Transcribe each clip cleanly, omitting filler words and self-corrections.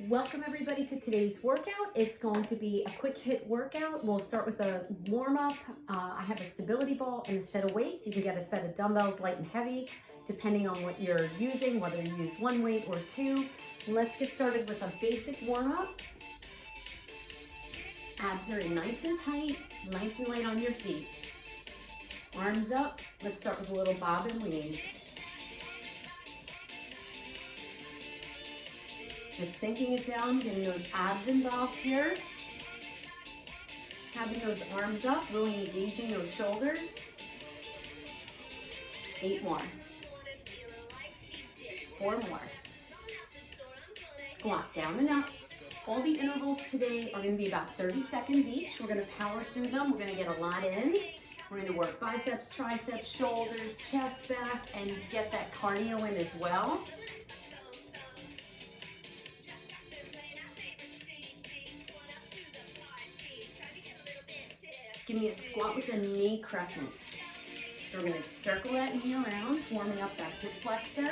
Welcome everybody to today's workout. It's going to be a quick hit workout. We'll start with a warm up. I have a stability ball and a set of weights. You can get a set of dumbbells, light and heavy, depending on what you're using, whether you use one weight or two. Let's get started with a basic warm up. Abs are nice and tight, nice and light on your feet. Arms up. Let's start with a little bob and weave. Just sinking it down, getting those abs involved here. Having those arms up, really engaging those shoulders. 8 more. 4 more. Squat down and up. All the intervals today are going to be about 30 seconds each. We're going to power through them. We're going to get a lot in. We're going to work biceps, triceps, shoulders, chest, back, and get that cardio in as well. Give me a squat with a knee crescent. So we're going to circle that knee around, warming up that hip flexor.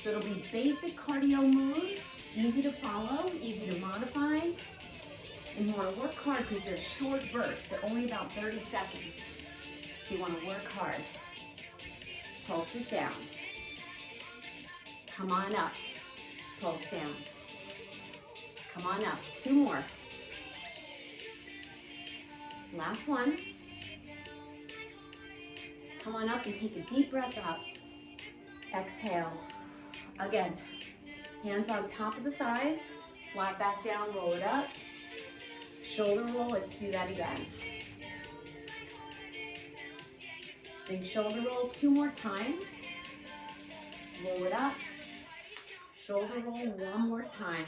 So it'll be basic cardio moves, easy to follow, easy to modify. And you want to work hard because they're short bursts. They're only about 30 seconds. So you want to work hard. Pulse it down. Come on up. Pulse down. Come on up. 2 more. Last one. Come on up and take a deep breath up. Exhale. Again, hands on top of the thighs, flat back down, roll it up. Shoulder roll, let's do that again. Big shoulder roll 2 more times. Roll it up. Shoulder roll 1 more time.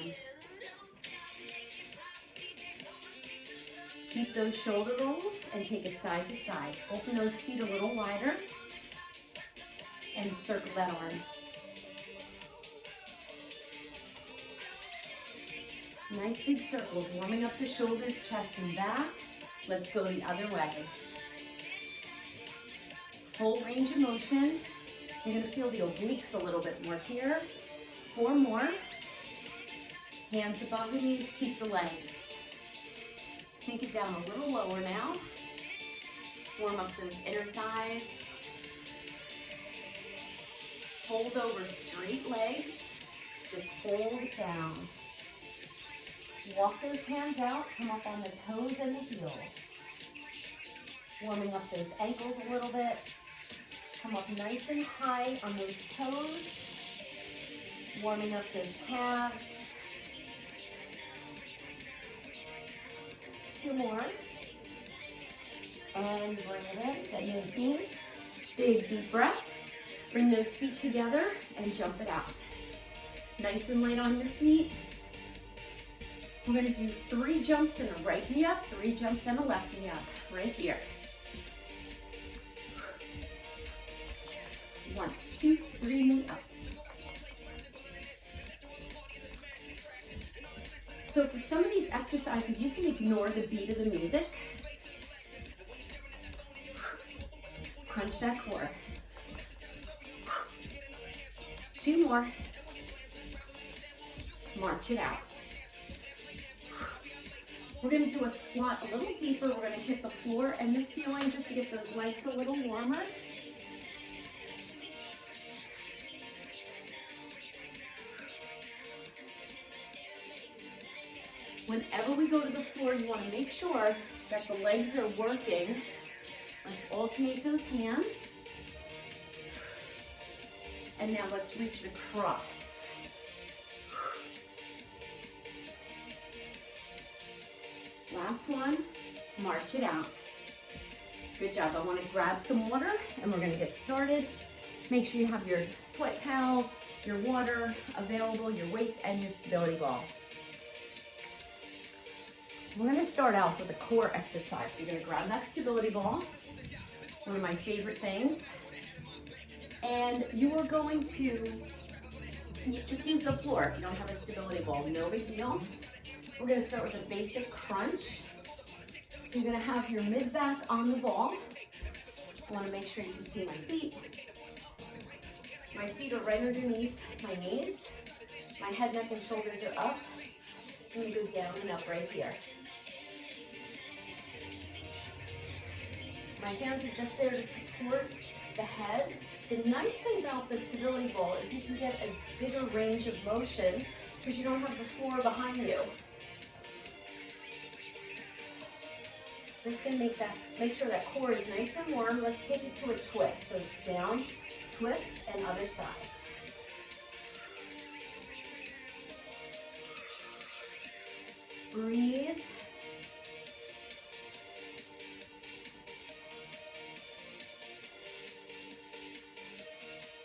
Keep those shoulder rolls and take it side to side. Open those feet a little wider and circle that arm. Nice big circles, warming up the shoulders, chest, and back. Let's go the other way. Full range of motion. You're going to feel the obliques a little bit more here. 4 more. Hands above the knees, keep the legs. Sink it down a little lower now. Warm up those inner thighs. Fold over straight legs. Just hold it down. Walk those hands out. Come up on the toes and the heels. Warming up those ankles a little bit. Come up nice and high on those toes. Warming up those calves. 2 more. And bring it in. Bend those knees. Big deep breath. Bring those feet together and jump it out. Nice and light on your feet. We're going to do 3 jumps and a right knee up, 3 jumps and a left knee up. Right here. 1, 2, 3, knee up. So for some of these exercises, you can ignore the beat of the music. Crunch that core. 2 more. March it out. We're going to do a squat a little deeper. We're going to hit the floor and the ceiling just to get those legs a little warmer. Whenever we go to the floor, you want to make sure that the legs are working. Let's alternate those hands. And now let's reach it across. Last one, march it out. Good job. I want to grab some water and we're going to get started. Make sure you have your sweat towel, your water available, your weights, and your stability ball. We're going to start off with a core exercise. You're going to grab that stability ball, one of my favorite things, and you are going to just use the floor if you don't have a stability ball. No big deal. We're going to start with a basic crunch. So you're going to have your mid-back on the ball. I want to make sure you can see my feet. My feet are right underneath my knees. My head, neck, and shoulders are up. I'm going to go down and up right here. My hands are just there to support the head. The nice thing about the stability ball is you can get a bigger range of motion because you don't have the floor behind you. Just going to make sure that core is nice and warm. Let's take it to a twist. So it's down, twist, and other side. Breathe.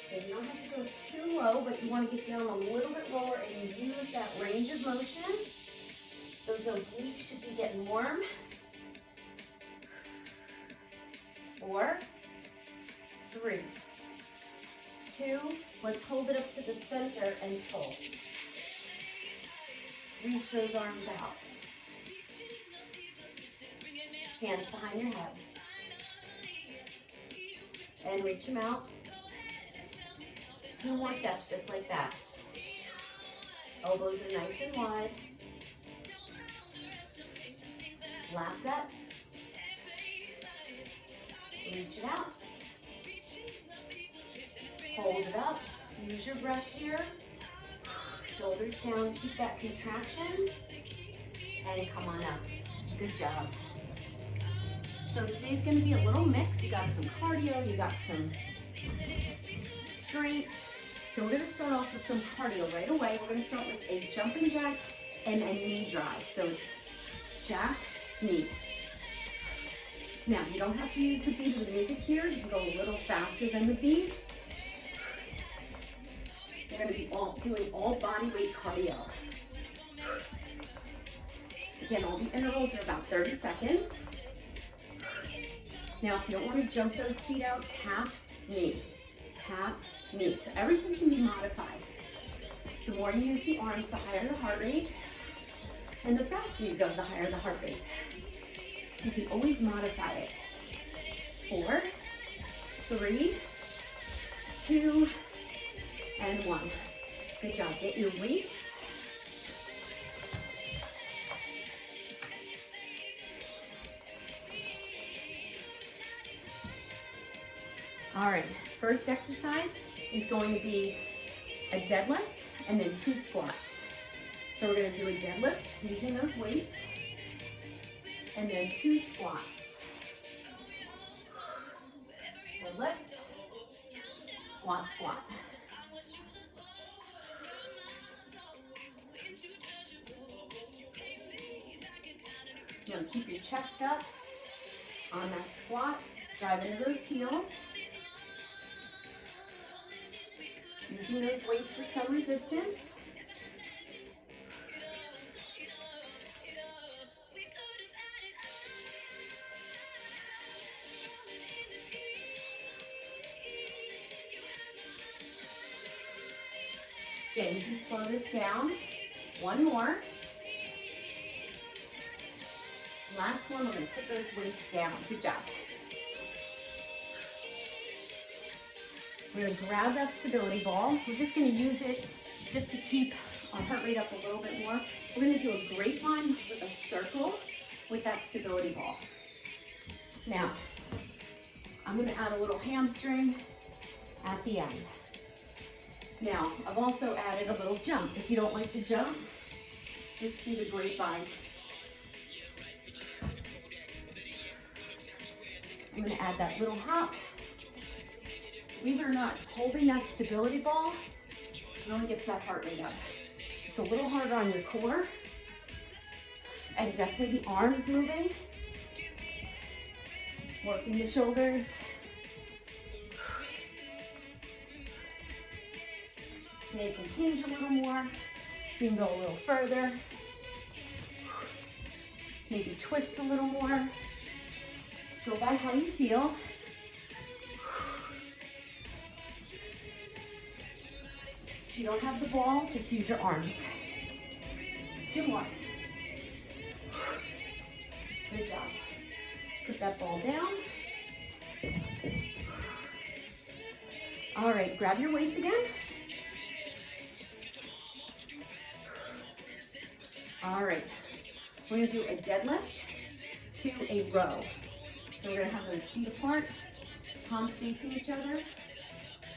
So you don't have to go too low, but you want to get down a little bit lower and use that range of motion. Those obliques should be getting warm. 4, 3, 2, let's hold it up to the center and pull. Reach those arms out. Hands behind your head. And reach them out. 2 more steps just like that. Elbows are nice and wide. Last set. Reach it out. Hold it up. Use your breath here. Shoulders down. Keep that contraction. And come on up. Good job. So today's going to be a little mix. You got some cardio. You got some strength. So we're going to start off with some cardio right away. We're going to start with a jumping jack and a knee drive. So it's jack, knee. Now, you don't have to use the beat of the music here. You can go a little faster than the beat. You're going to be doing all body weight cardio. Again, all the intervals are about 30 seconds. Now, if you don't want to jump those feet out, tap, knee, tap, knee. So everything can be modified. The more you use the arms, the higher the heart rate. And the faster you go, the higher the heart rate. So you can always modify it. 4, 3, 2, and 1. Good job. Get your weights. All right, first exercise is going to be a deadlift and then 2 squats. So we're going to do a deadlift using those weights. And then 2 squats. So lift, squat, squat. You want to keep your chest up on that squat. Drive into those heels. Using those weights for some resistance. Again, you can slow this down. 1 more. Last one, we're going to put those weights down. Good job. We're going to grab that stability ball. We're just going to use it just to keep our heart rate up a little bit more. We're going to do a grapevine with a circle with that stability ball. Now, I'm going to add a little hamstring at the end. Now, I've also added a little jump. If you don't like the jump, just do the grapevine. I'm going to add that little hop. Believe it or not, holding that stability ball really gets that heart rate up. It's a little harder on your core, and definitely the arms moving. Working the shoulders. Maybe you can hinge a little more. You can go a little further. Maybe twist a little more. Go by how you feel. If you don't have the ball, just use your arms. 2 more. Good job. Put that ball down. All right, grab your weights again. All right, we're gonna do a deadlift to a row. So we're gonna have those feet apart, palms facing each other,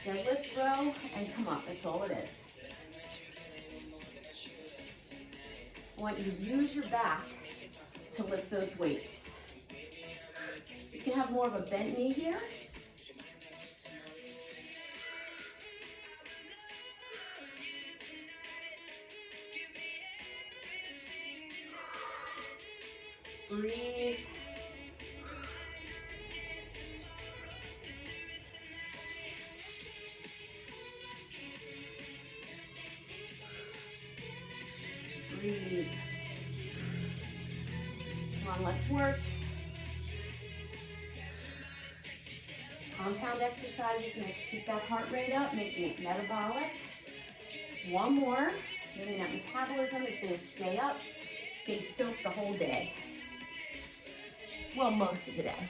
deadlift, row, and come up, that's all it is. I want you to use your back to lift those weights. You can have more of a bent knee here. Breathe. Breathe. Come on, let's work. Compound exercises to keep that heart rate up, making it metabolic. One more, meaning that metabolism is going to stay up, stay stoked the whole day. Well, most of the day.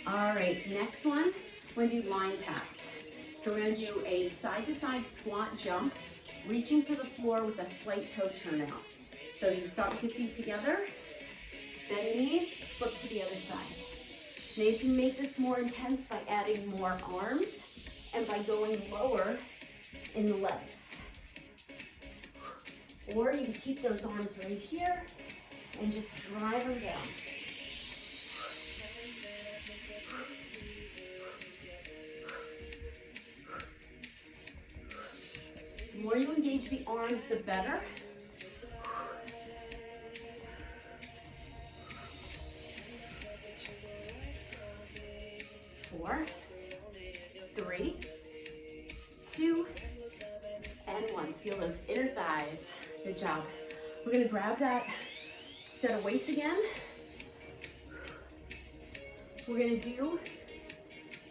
All right, next one, we're going to do line taps. So we're going to do a side-to-side squat jump, reaching for the floor with a slight toe turn out. So you start with your feet together, bend your knees, flip to the other side. Now you can make this more intense by adding more arms and by going lower in the legs. Or you can keep those arms right here and just drive them down. The more you engage the arms, the better. Four, three, two, and one. Feel those inner thighs. Good job. We're gonna grab that set of weights again. We're gonna do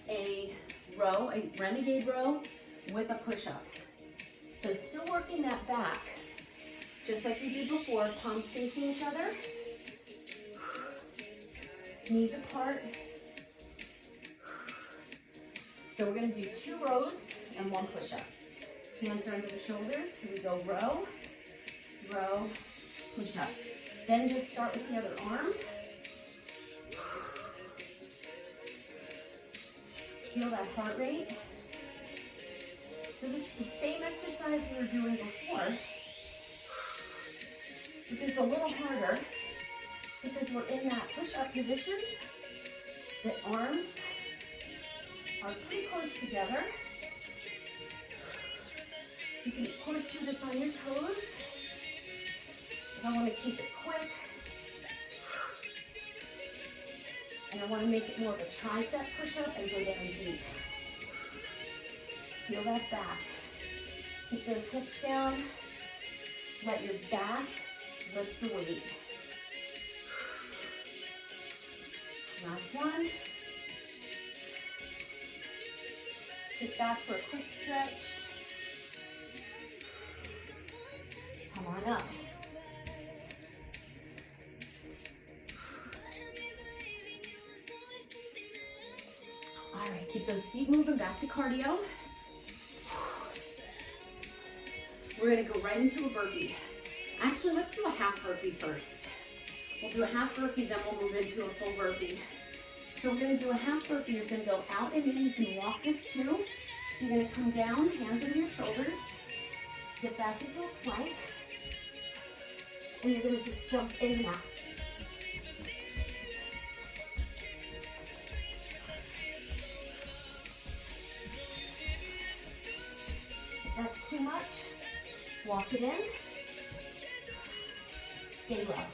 a row, a renegade row with a push-up. So still working that back, just like we did before, palms facing each other, knees apart. So we're gonna do 2 rows and 1 push-up. Hands are under the shoulders, so we go row, row, push-up. Then just start with the other arm. Feel that heart rate. So this is the same exercise we were doing before. This is a little harder because we're in that push-up position. The arms are pretty close together. You can of course do this on your toes. But I want to keep it quick. And I want to make it more of a tricep push-up and go down deep. Feel that back. Keep those hips down. Let your back lift the weight. Last one. Sit back for a quick stretch. Come on up. All right, keep those feet moving, back to cardio. We're gonna go right into a burpee. Actually, let's do a half burpee first. We'll do a half burpee, then we'll move into a full burpee. So we're gonna do a half burpee. You're gonna go out and in. You can walk this too. So you're gonna come down, hands under your shoulders, get back into a plank, and you're gonna just jump in and out. If that's too much, walk it in, stay low.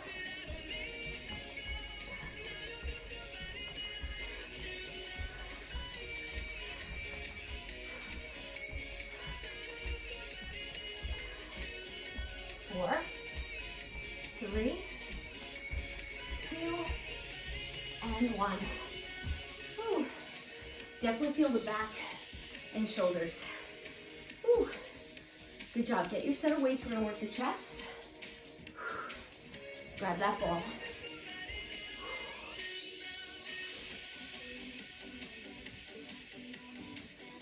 4, 3, 2, and 1. Whew. Definitely feel the back and shoulders. Whew. Good job. Get your set of weights. We're going to work the chest. Grab that ball.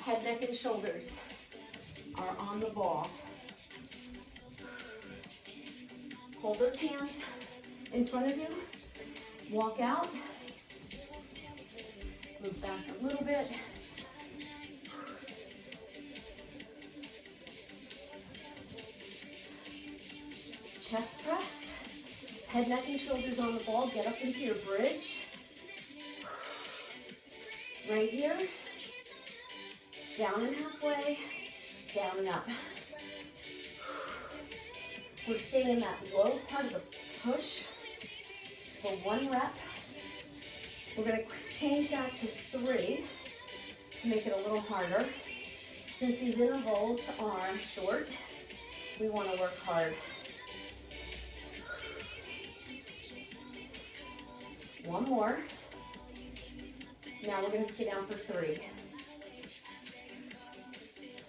Head, neck, and shoulders are on the ball. Hold those hands in front of you. Walk out. Move back a little bit. Chest press. Head, neck, and shoulders on the ball. Get up into your bridge. Right here. Down and halfway. Down and up. We're staying in that low part of the push for 1 rep. We're going to change that to 3 to make it a little harder. Since these intervals are short, we want to work hard. 1 more. Now we're going to sit down for 3.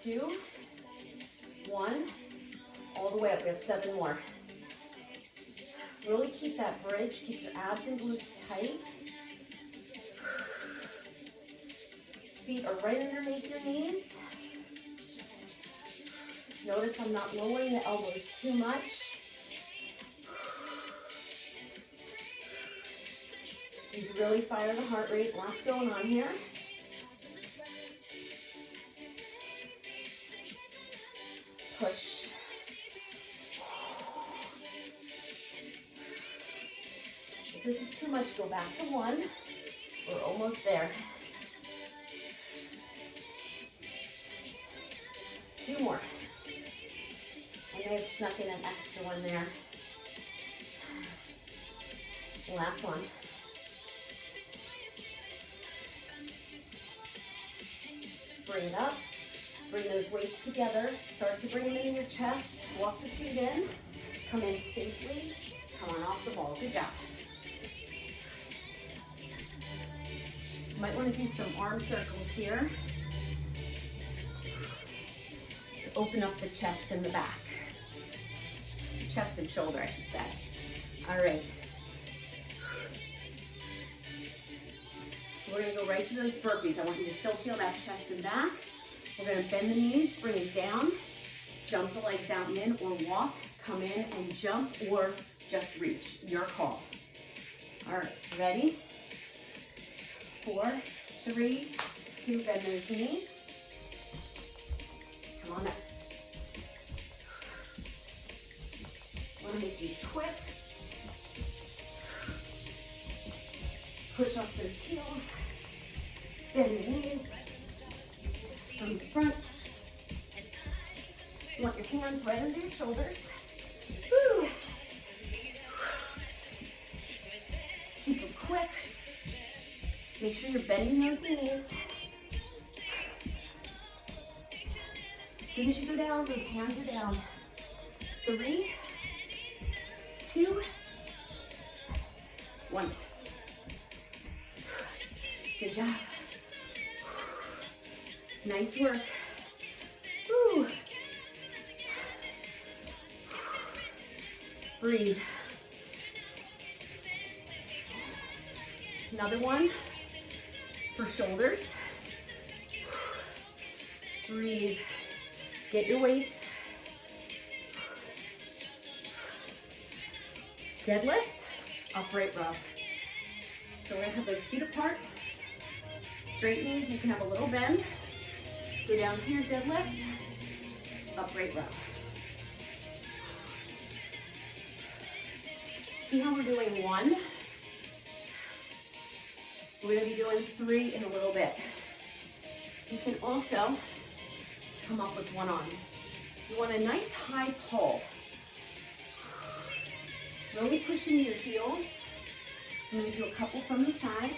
2, 1, all the way up. We have 7 more. Really keep that bridge, keep your abs and glutes tight. Feet are right underneath your knees. Notice I'm not lowering the elbows too much. These really fire the heart rate. Lots going on here. Push. If this is too much, go back to 1. We're almost there. 2 more. I may have snuck in an extra one there. Last one. Bring it up. Bring those weights together. Start to bring them in your chest. Walk the feet in. Come in safely. Come on off the ball. Good job. You might want to do some arm circles here to open up the chest and the back. Chest and shoulder, I should say. All right. We're going to go right to those burpees. I want you to still feel that chest and back. We're going to bend the knees, bring it down, jump the legs out and in, or walk, come in and jump, or just reach. Your call. All right, ready? 4, 3, 2, bend those knees. Come on up. Want to make these quick. Push off those heels. Bend the knees. From the front. You want your hands right under your shoulders. Woo. Keep them quick. Make sure you're bending those knees. As soon as you go down, those hands are down. 3, 2, 1. Good job. Nice work. Woo. Breathe. Another one for shoulders. Breathe. Get your weights. Deadlift, upright row. So we're gonna have those feet apart. Straight knees, you can have a little bend. Go down to your deadlift, upright row. See how we're doing 1? We're going to be doing 3 in a little bit. You can also come up with 1 arm. You want a nice high pull. Really push into your heels. I'm going to do a couple from the side.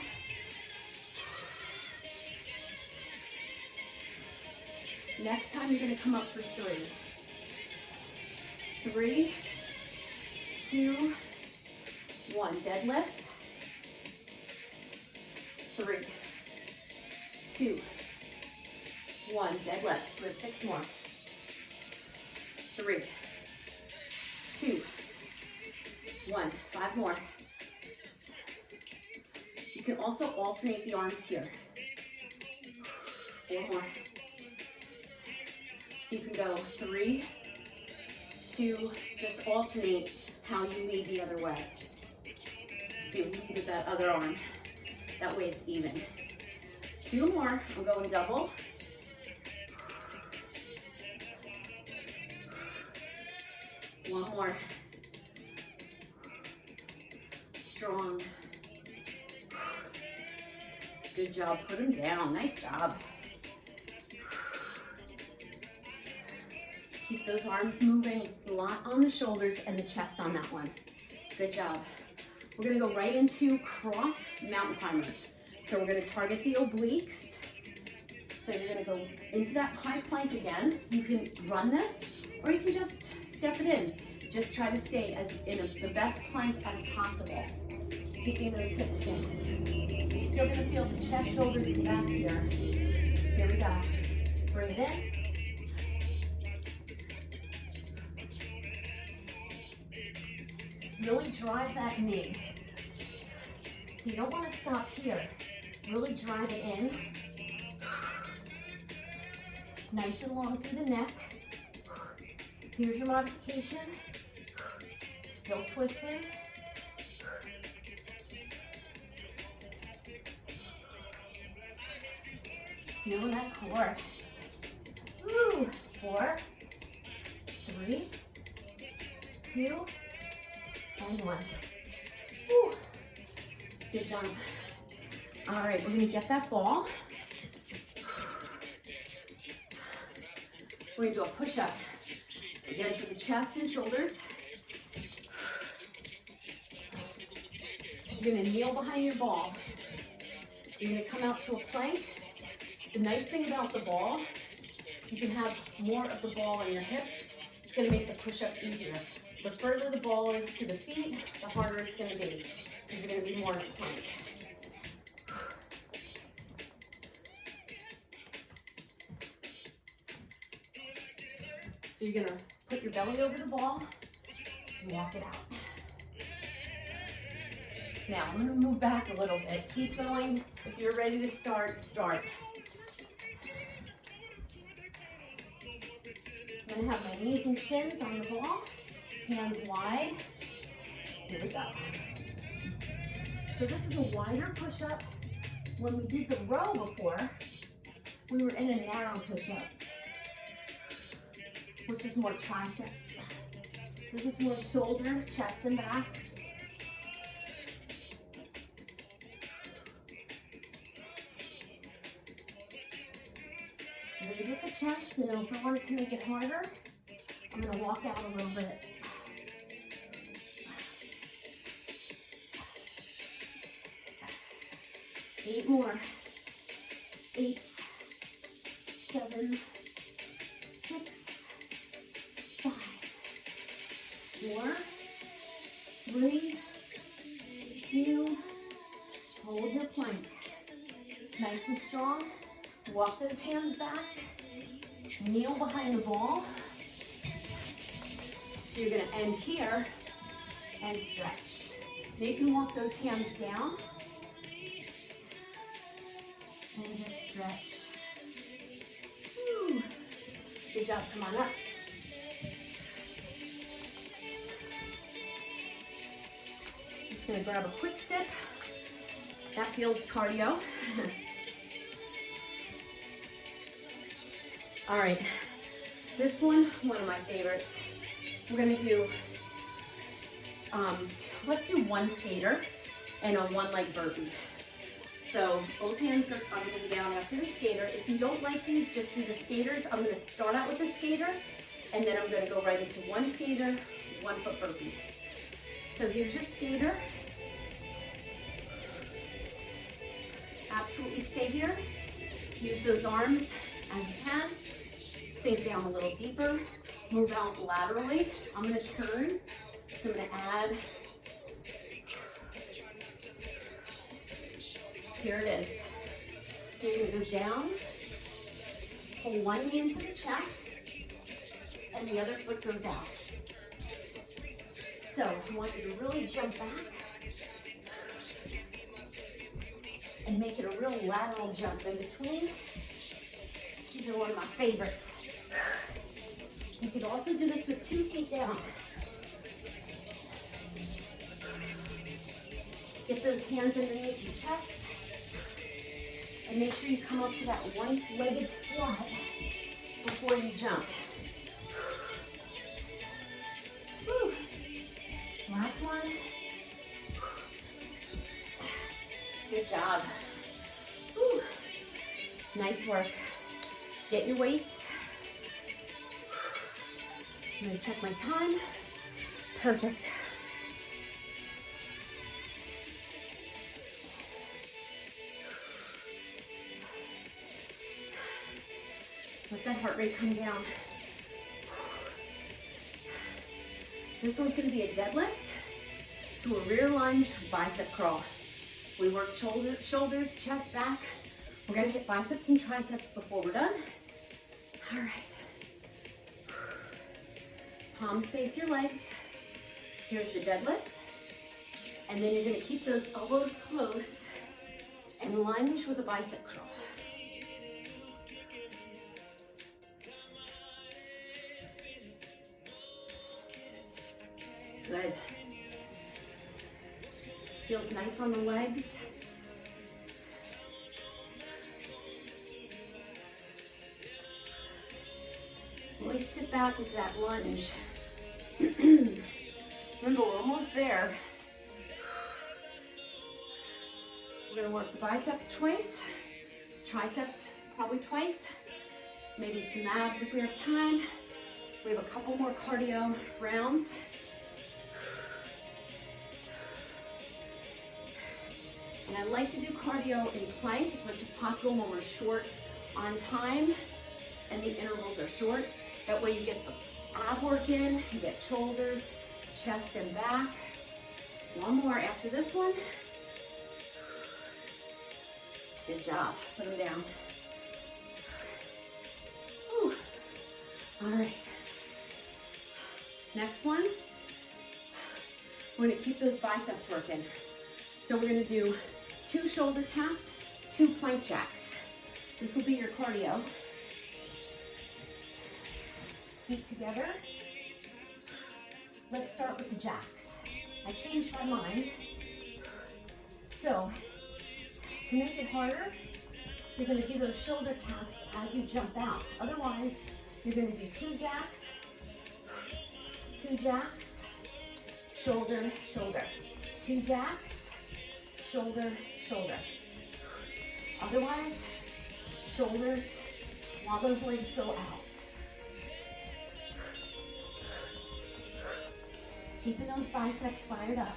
Next time, you're going to come up for 3. 3, 2, 1. Deadlift. 3, 2, 1. Deadlift. We have 6 more. 3, 2, 1. 5 more. You can also alternate the arms here. 4 more. So you can go 3, 2, just alternate how you lead the other way. So you lead with that other arm. That way it's even. 2 more, I'm going double. One more. Strong. Good job, put them down, nice job. Keep those arms moving, a lot on the shoulders and the chest on that one. Good job. We're gonna go right into cross mountain climbers. So we're gonna target the obliques. So you're gonna go into that high plank again. You can run this, or you can just step it in. Just try to stay as in the best plank as possible. Keeping those hips in. You're still gonna feel the chest, shoulders, and back here. Here we go. Bring it in. Really drive that knee. So you don't want to stop here. Really drive it in. Nice and long through the neck. Here's your modification. Still twisting. Feeling that core. Woo. 4, 3, 2, and 1. Woo. Good job. All right, we're gonna get that ball. We're gonna do a push-up. Again, for the chest and shoulders. You're gonna kneel behind your ball. You're gonna come out to a plank. The nice thing about the ball, you can have more of the ball on your hips. It's gonna make the push-up easier. The further the ball is to the feet, the harder it's gonna be, because you're gonna be more in a plank. So you're gonna put your belly over the ball and walk it out. Now I'm gonna move back a little bit. Keep going. If you're ready to start, start. I'm gonna have my knees and shins on the ball, hands wide. Here we go. So this is a wider push-up. When we did the row before, we were in a narrow push-up, which is more tricep. This is more shoulder, chest, and back. Lead with the chest, and if I wanted to make it harder, I'm going to walk out a little bit. Eight more. 8, 7, 6, 5, 4, 3, 2, hold your plank. Nice and strong. Walk those hands back. Kneel behind the ball. So you're going to end here and stretch. Now you can walk those hands down and just stretch. Woo. Good job. Come on up. Just going to grab a quick sip. That feels cardio. All right, this one of my favorites. We're gonna do, let's do one skater and a one leg burpee. So both hands are probably gonna be down after the skater. If you don't like these, just do the skaters. I'm gonna start out with the skater, and then I'm gonna go right into one skater, 1 foot burpee. So here's your skater. Absolutely stay here. Use those arms as you can. Sink down a little deeper, move out laterally. I'm gonna turn, so I'm gonna add. Here it is. So you're gonna go down, pull one knee into the chest, and the other foot goes out. So I want you to really jump back and make it a real lateral jump in between. These are one of my favorites. You could also do this with 2 feet down. Get those hands underneath your chest. And make sure you come up to that one-legged squat before you jump. Whew. Last one. Good job. Whew. Nice work. Get your weights. I'm gonna check my time. Perfect. Let that heart rate come down. This one's gonna be a deadlift to a rear lunge bicep curl. We work shoulders, chest, back. We're gonna hit biceps and triceps before we're done. All right. Palms face your legs. Here's the deadlift. And then you're gonna keep those elbows close and lunge with a bicep curl. Good. Feels nice on the legs. Always sit back with that lunge. Remember, we're almost there. We're gonna work the biceps twice, triceps probably twice, maybe some abs if we have time. We have a couple more cardio rounds. And I like to do cardio in plank as much as possible when we're short on time and the intervals are short. That way you get the ab work in, you get shoulders, chest, and back. One more after this one. Good job. Put them down. Whew. All right. Next one. We're going to keep those biceps working. So we're going to do 2 shoulder taps, 2 plank jacks. This will be your cardio. Feet together. Let's start with the jacks. I changed my mind. So, to make it harder, you're going to do those shoulder taps as you jump out. Otherwise, you're going to do 2 jacks, shoulder, shoulder. 2 jacks, shoulder, shoulder. Otherwise, shoulders while those legs go out. Keeping those biceps fired up.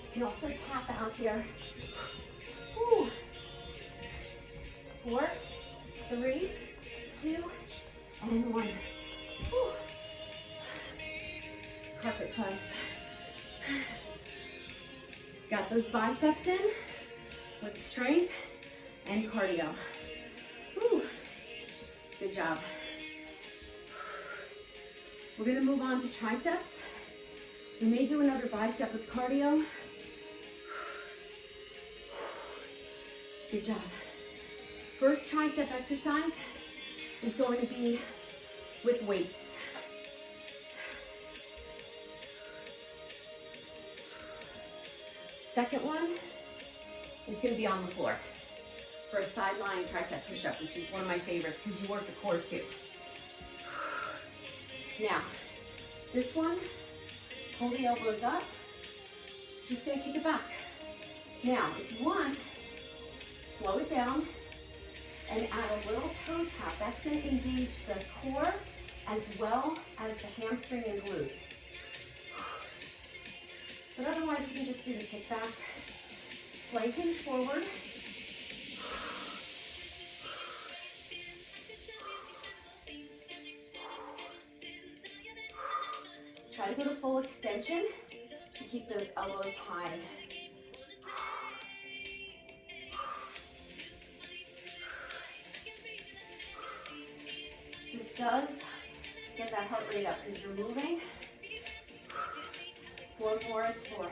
You can also tap out here. Woo. 4, 3, 2, and 1. Woo. Carpet pose. Got those biceps in with strength and cardio. Woo. Good job. We're going to move on to triceps. We may do another bicep with cardio. Good job. First tricep exercise is going to be with weights. Second one is going to be on the floor for a side lying tricep push-up, which is one of my favorites because you work the core too. Now, this one, hold the elbows up. Just going to kick it back. Now, if you want, slow it down and add a little toe tap. That's going to engage the core as well as the hamstring and glute. But otherwise, you can just do the kick back. Slight hinge forward. Try to go to full extension and keep those elbows high. This does get that heart rate up because you're moving. 4 more, it's 4.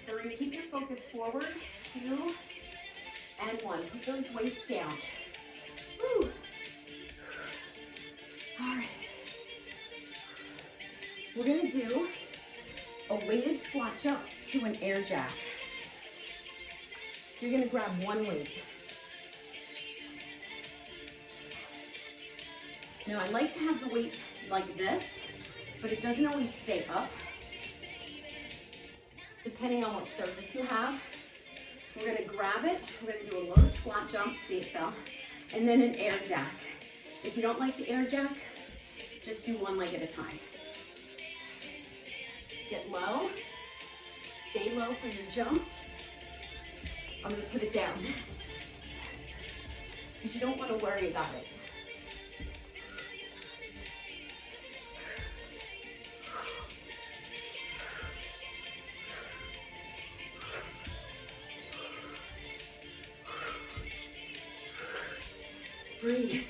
3, keep your focus forward. 2, and 1. Put those weights down. Woo. All right. We're gonna do a weighted squat jump to an air jack. So you're gonna grab one weight. Now I like to have the weight like this, but it doesn't always stay up. Depending on what surface you have. We're gonna grab it, we're gonna do a low squat jump, see it fell, and then an air jack. If you don't like the air jack, just do one leg at a time. Get low, stay low for your jump. I'm gonna put it down, because you don't wanna worry about it. Breathe.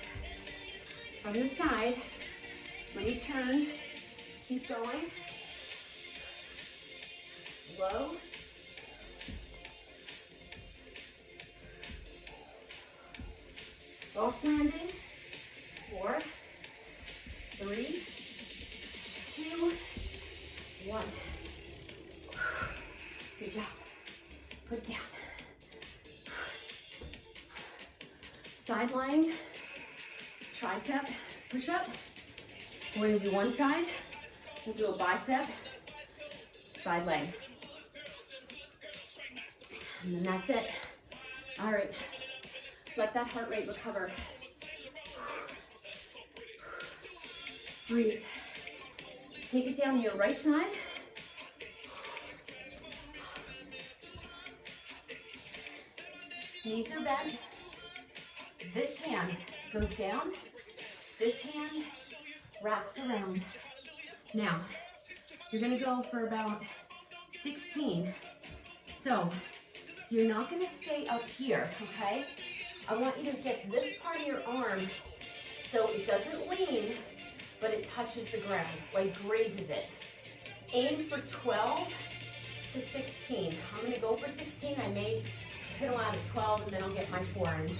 From the side, let me turn, keep going. Low. Soft landing. 4, 3, 2, 1. Good job. Put down. Side lying, tricep push up. We're gonna do one side. We'll do a bicep, side leg. And then that's it. All right, let that heart rate recover. Breathe. Take it down to your right side. Knees are bent. This hand goes down. This hand wraps around. Now, you're gonna go for about 16. So, you're not gonna stay up here, okay? I want you to get this part of your arm so it doesn't lean, but it touches the ground, like grazes it. Aim for 12 to 16. I'm gonna go for 16. I may piddle out at 12 and then I'll get my 4 in.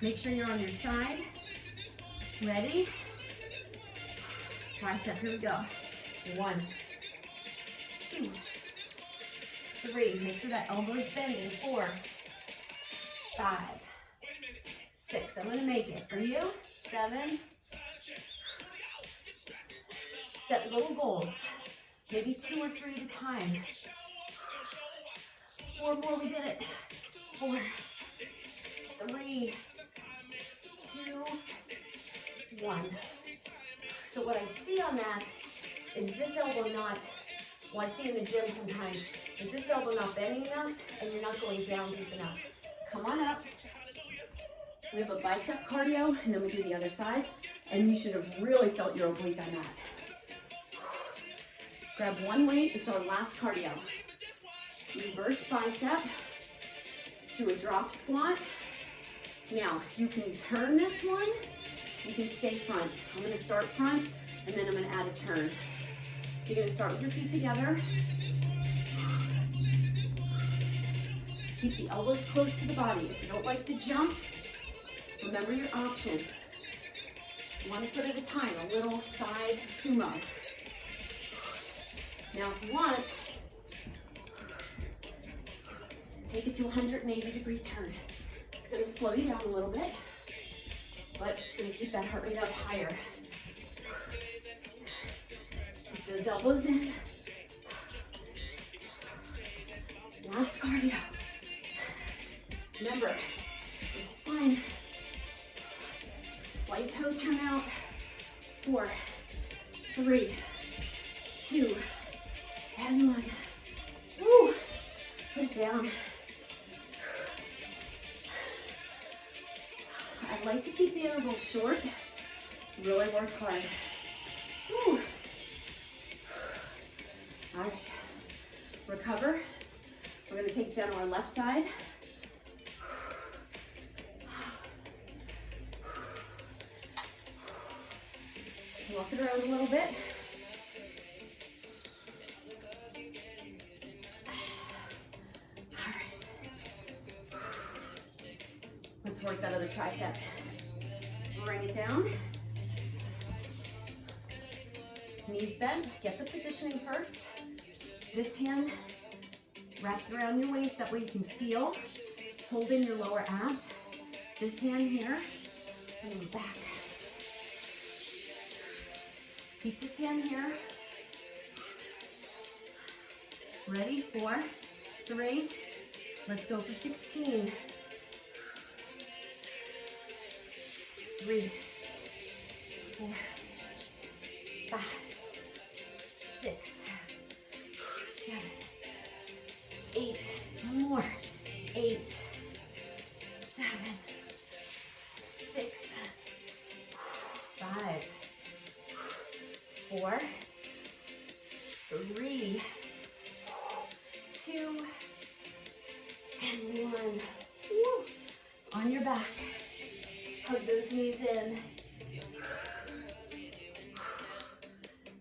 Make sure you're on your side. Ready? Tricep, here we go. 1, 2, 3. Make sure that elbow is bending. 4, 5, 6. I'm gonna make it. For you, 7. Set little goals. Maybe 2 or 3 at a time. 4 more, we did it. 4, 3, 2, 1. So what I see on that is this elbow not, well, I see in the gym sometimes, is this elbow not bending enough and you're not going down deep enough. Come on up. We have a bicep cardio and then we do the other side, and you should have really felt your oblique on that. Grab one weight, this is our last cardio. Reverse bicep to a drop squat. Now, you can turn this one, you can stay front. I'm gonna start front, and then I'm gonna add a turn. So you're gonna start with your feet together. Keep the elbows close to the body. If you don't like the jump, remember your option. 1 foot at a time, a little side sumo. Now, if you want, take it to 180-degree turn. It's going to slow you down a little bit, but it's going to keep that heart rate up higher. Keep those elbows in. Last cardio. Remember, this is fine. Slight toe turn out. 4, 3, 2, and 1. Woo! Put it down. I like to keep the intervals short. Really work hard. Woo. All right. Recover. We're going to take it down to our left side. Walk it around a little bit. work that other tricep. Bring it down. Knees bent. Get the positioning first. This hand wrapped around your waist. That way you can feel. Hold in your lower abs. This hand here. And then back. Keep this hand here. Ready? 4, 3. Let's go for 16. 3, 4, 5, 6, 7, 8. One more. 8, 7, 6, 5, 4, 3, 2, and 1. Woo. On your back. Hug those knees in.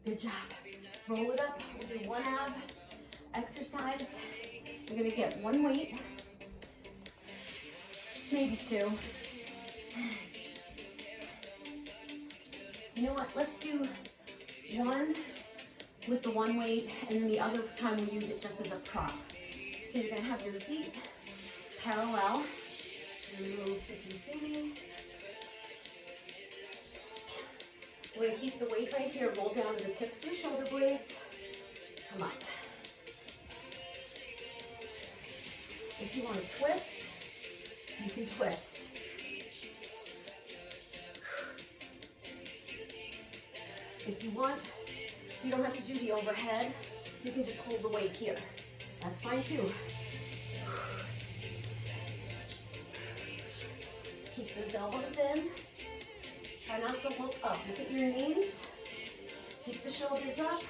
Good job. Roll it up. We'll do one ab exercise. We're going to get one weight, maybe 2. You know what? Let's do one with the one weight, and then the other time we use it just as a prop. So you're going to have your feet parallel. Move so you can see me. We're going to keep the weight right here. Roll down to the tips of the shoulder blades. Come on. If you want to twist, you can twist. If you want, you don't have to do the overhead. You can just hold the weight here. That's fine too. Keep those elbows in. Try not to look up. Look at your knees. Keep the shoulders up.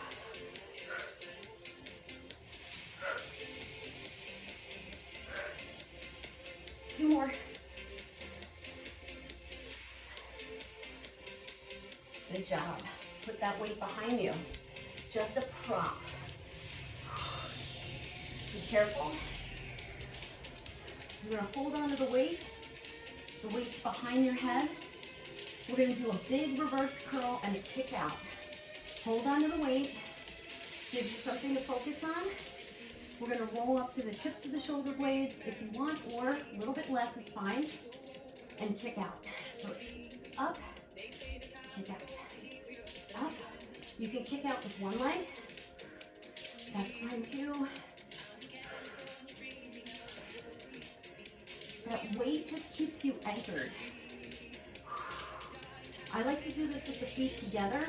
Two more. Good job. Put that weight behind you. Just a prop. Be careful. You're going to hold on to the weight. The weight's behind your head. We're going to do a big reverse curl and a kick out. Hold on to the weight. Gives you something to focus on. We're going to roll up to the tips of the shoulder blades if you want, or a little bit less is fine. And kick out. So it's up, kick out, up. You can kick out with one leg. That's fine too. That weight just keeps you anchored. I like to do this with the feet together.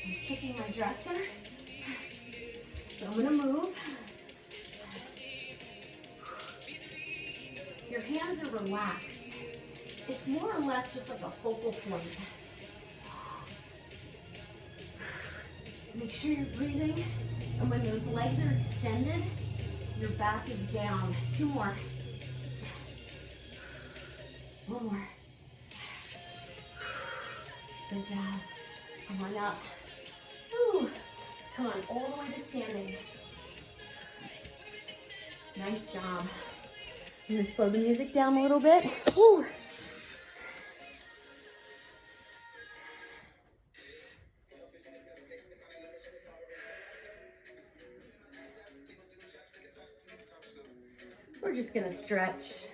I'm kicking my dresser. So I'm going to move. Your hands are relaxed. It's more or less just like a focal point. Make sure you're breathing. And when those legs are extended, your back is down. 2 more. 1 more. Good job. Come on up. Woo. Come on, all the way to standing. Nice job. I'm going to slow the music down a little bit. Woo. We're just going to stretch.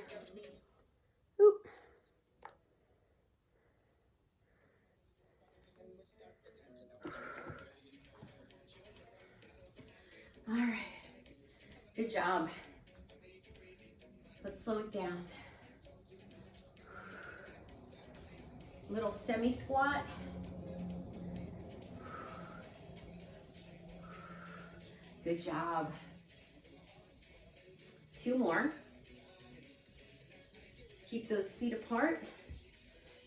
Oop. All right. Good job. Let's slow it down. Little semi-squat. Good job. 2 more. Keep those feet apart.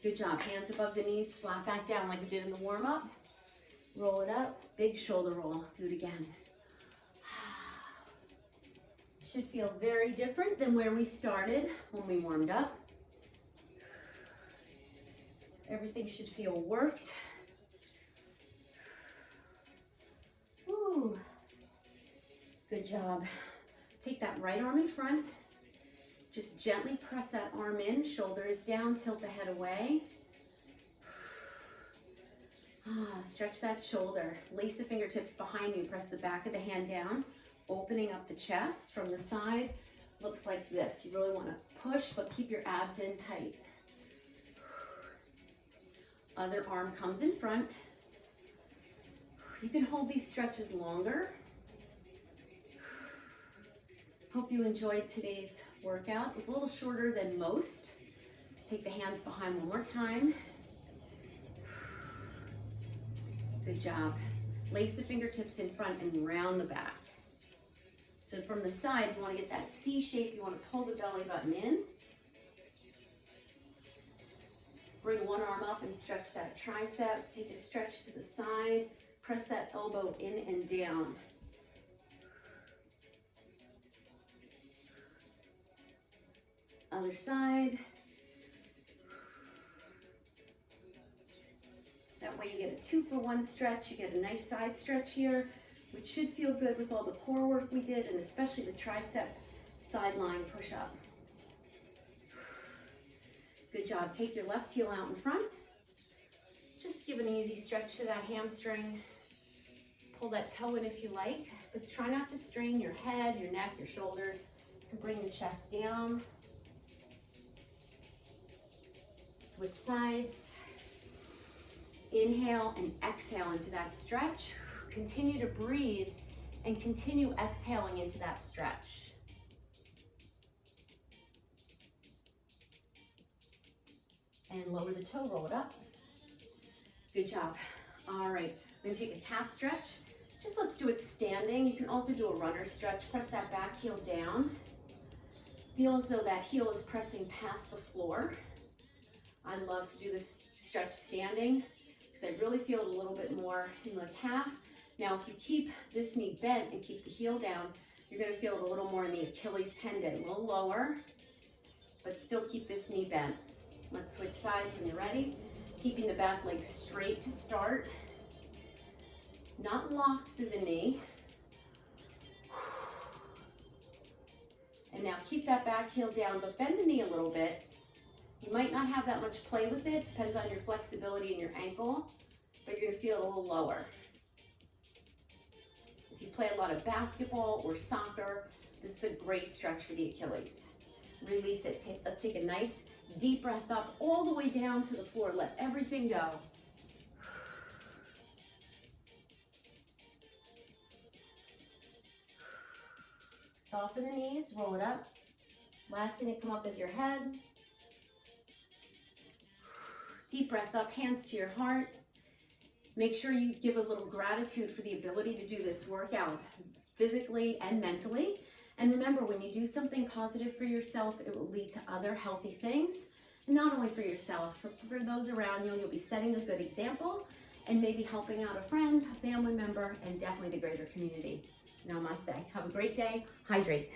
Good job. Hands above the knees, flat back down like we did in the warm-up. Roll it up. Big shoulder roll. Do it again. Should feel very different than where we started when we warmed up. Everything should feel worked. Woo. Good job. Take that right arm in front. Just gently press that arm in, shoulder is down, tilt the head away. Stretch that shoulder. Lace the fingertips behind you, press the back of the hand down, opening up the chest from the side. Looks like this. You really want to push, but keep your abs in tight. Other arm comes in front. You can hold these stretches longer. Hope you enjoyed today's workout. It was a little shorter than most. Take the hands behind one more time. Good job. Lace the fingertips in front and round the back. So from the side, you want to get that C shape. You want to pull the belly button in. Bring one arm up and stretch that tricep. Take a stretch to the side. Press that elbow in and down. Other side. That way you get a 2-for-1 stretch. You get a nice side stretch here, which should feel good with all the core work we did, and especially the tricep sideline push-up. Good job. Take your left heel out in front. Just give an easy stretch to that hamstring. Pull that toe in if you like, but try not to strain your head, your neck, your shoulders. You can bring the chest down. Switch sides. Inhale and exhale into that stretch. Continue to breathe and continue exhaling into that stretch. And lower the toe, roll it up. Good job. All right, we're gonna take a calf stretch. Just let's do it standing. You can also do a runner stretch. Press that back heel down. Feel as though that heel is pressing past the floor. I love to do this stretch standing because I really feel it a little bit more in the calf. Now, if you keep this knee bent and keep the heel down, you're gonna feel it a little more in the Achilles tendon, a little lower, but still keep this knee bent. Let's switch sides when you're ready. Keeping the back leg straight to start, not locked through the knee. And now keep that back heel down, but bend the knee a little bit. You might not have that much play with it, depends on your flexibility in your ankle, but you're gonna feel it a little lower. If you play a lot of basketball or soccer, this is a great stretch for the Achilles. Release it. Let's take a nice deep breath up all the way down to the floor. Let everything go. Soften the knees, roll it up. Last thing to come up is your head. Deep breath up, hands to your heart. Make sure you give a little gratitude for the ability to do this workout physically and mentally. And remember, when you do something positive for yourself, it will lead to other healthy things. And not only for yourself, but for those around you, you'll be setting a good example and maybe helping out a friend, a family member, and definitely the greater community. Namaste. Have a great day. Hydrate.